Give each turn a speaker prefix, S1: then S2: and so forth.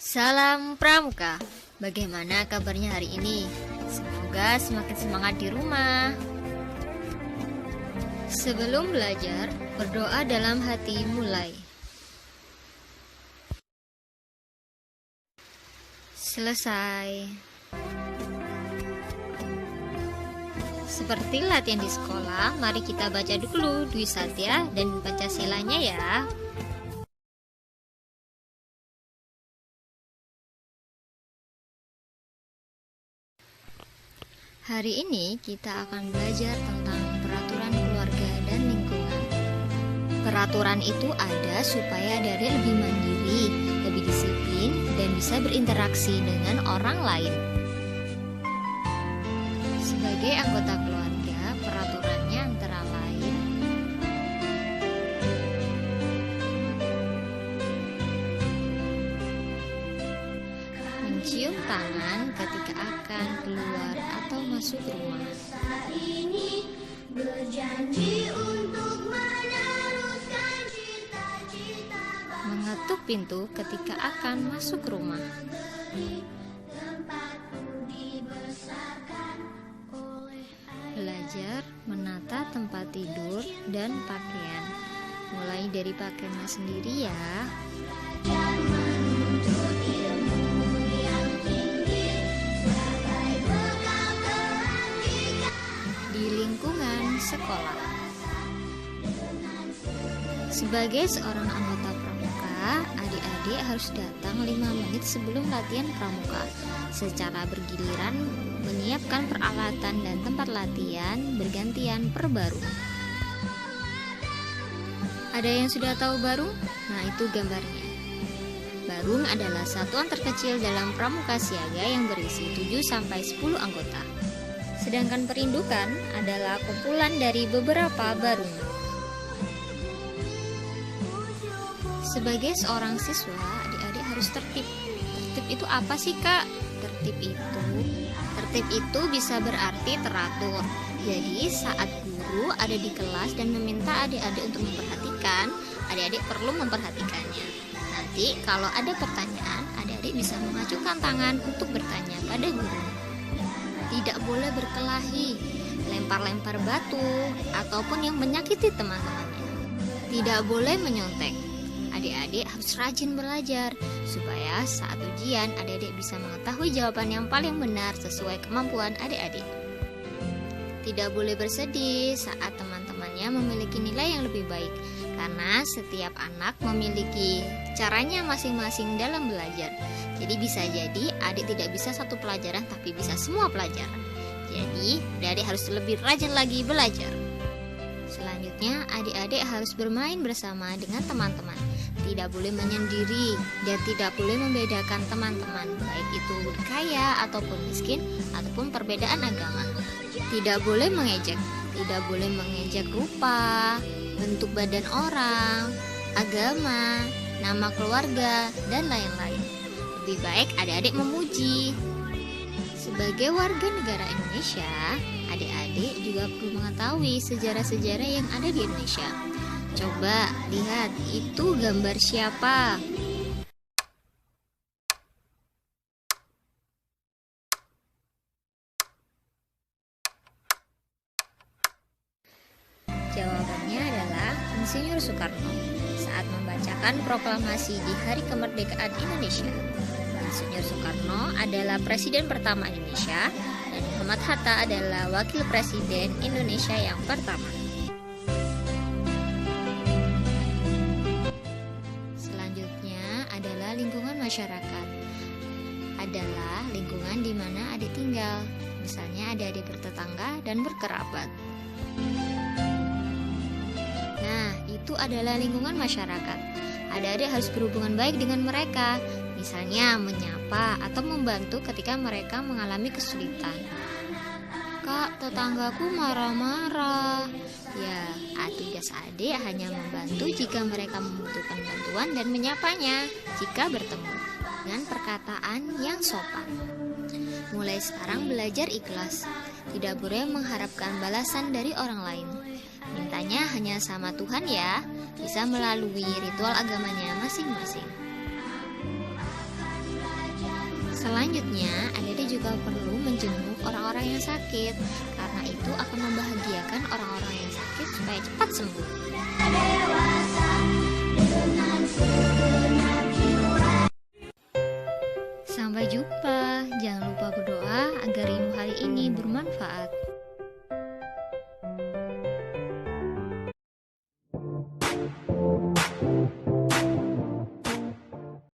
S1: Salam Pramuka, bagaimana kabarnya hari ini? Semoga semakin semangat di rumah. Sebelum belajar, berdoa dalam hati mulai. Selesai. Seperti latihan di sekolah, mari kita baca dulu Dwi Satya dan Pancasilanya ya. Hari ini kita akan belajar tentang peraturan keluarga dan lingkungan. Peraturan itu ada supaya Adik-adik lebih mandiri, lebih disiplin, dan bisa berinteraksi dengan orang lain. Sebagai anggota keluarga, peraturannya antara lain mencium tangan ketika akan keluar atau masuk rumah.
S2: Ini berjanji untuk meneruskan cita-cita
S1: Mengetuk pintu ketika akan masuk rumah.
S2: tempatku dibesarkan oleh
S1: Belajar menata tempat tidur dan pakaian. Mulai dari pakaiannya sendiri ya.
S2: dan menuntut ilmu yang tinggi sebagai bekal kelanjutan
S1: Di lingkungan sekolah. Sebagai seorang anggota pramuka, adik-adik harus datang 5 menit sebelum latihan pramuka. Secara bergiliran menyiapkan peralatan dan tempat latihan bergantian per barung. Ada yang sudah tahu barung? Nah, itu gambarnya. Barung adalah satuan terkecil dalam pramuka siaga yang berisi 7-10 anggota. Sedangkan perindukan adalah kumpulan dari beberapa barung. Sebagai seorang siswa, adik-adik harus tertib. Tertib itu apa sih, Kak? Tertib itu bisa berarti teratur. Jadi, saat guru ada di kelas dan meminta adik-adik untuk memperhatikan, adik-adik perlu memperhatikannya. Nanti kalau ada pertanyaan, adik-adik bisa mengajukan tangan untuk bertanya pada guru. Tidak boleh berkelahi, lempar-lempar batu, ataupun yang menyakiti teman-temannya. Tidak boleh menyontek. Adik-adik harus rajin belajar, supaya saat ujian adik-adik bisa mengetahui jawaban yang paling benar sesuai kemampuan adik-adik. Tidak boleh bersedih saat teman-temannya memiliki nilai yang lebih baik, karena setiap anak memiliki caranya masing-masing dalam belajar. Jadi bisa jadi adik tidak bisa satu pelajaran tapi bisa semua pelajaran. Jadi adik-adik harus lebih rajin lagi belajar. Selanjutnya adik-adik harus bermain bersama dengan teman-teman. Tidak boleh menyendiri dan tidak boleh membedakan teman-teman, baik itu kaya ataupun miskin ataupun perbedaan agama. Tidak boleh mengejek, tidak boleh mengejek rupa, bentuk badan orang, agama, nama keluarga, dan lain-lain. Lebih baik adik-adik memuji. Sebagai warga negara Indonesia, adik-adik juga perlu mengetahui sejarah-sejarah yang ada di Indonesia. Coba lihat, itu gambar siapa? Jawabannya adalah Insinyur Soekarno saat membacakan proklamasi di Hari Kemerdekaan Indonesia. Insinyur Soekarno adalah presiden pertama Indonesia dan Muhammad Hatta adalah wakil presiden Indonesia yang pertama. Selanjutnya adalah lingkungan masyarakat. Adalah lingkungan di mana adik tinggal, misalnya adik-adik bertetangga dan berkerabat. Nah, itu adalah lingkungan masyarakat. Adik-adik harus berhubungan baik dengan mereka, misalnya menyapa atau membantu ketika mereka mengalami kesulitan. Kak, tetanggaku marah-marah. Ya, tugas adik hanya membantu jika mereka membutuhkan bantuan dan menyapanya jika bertemu dengan perkataan yang sopan. Mulai sekarang belajar ikhlas. Tidak boleh mengharapkan balasan dari orang lain. Mintanya hanya sama Tuhan ya, bisa melalui ritual agamanya masing-masing. Selanjutnya, adik-adik juga perlu menjenguk orang-orang yang sakit, karena itu akan membahagiakan orang-orang yang sakit supaya cepat sembuh.
S2: dewasa dengan segenap jiwa.
S1: Sampai jumpa. Jangan lupa berdoa agar ilmu hari ini bermanfaat.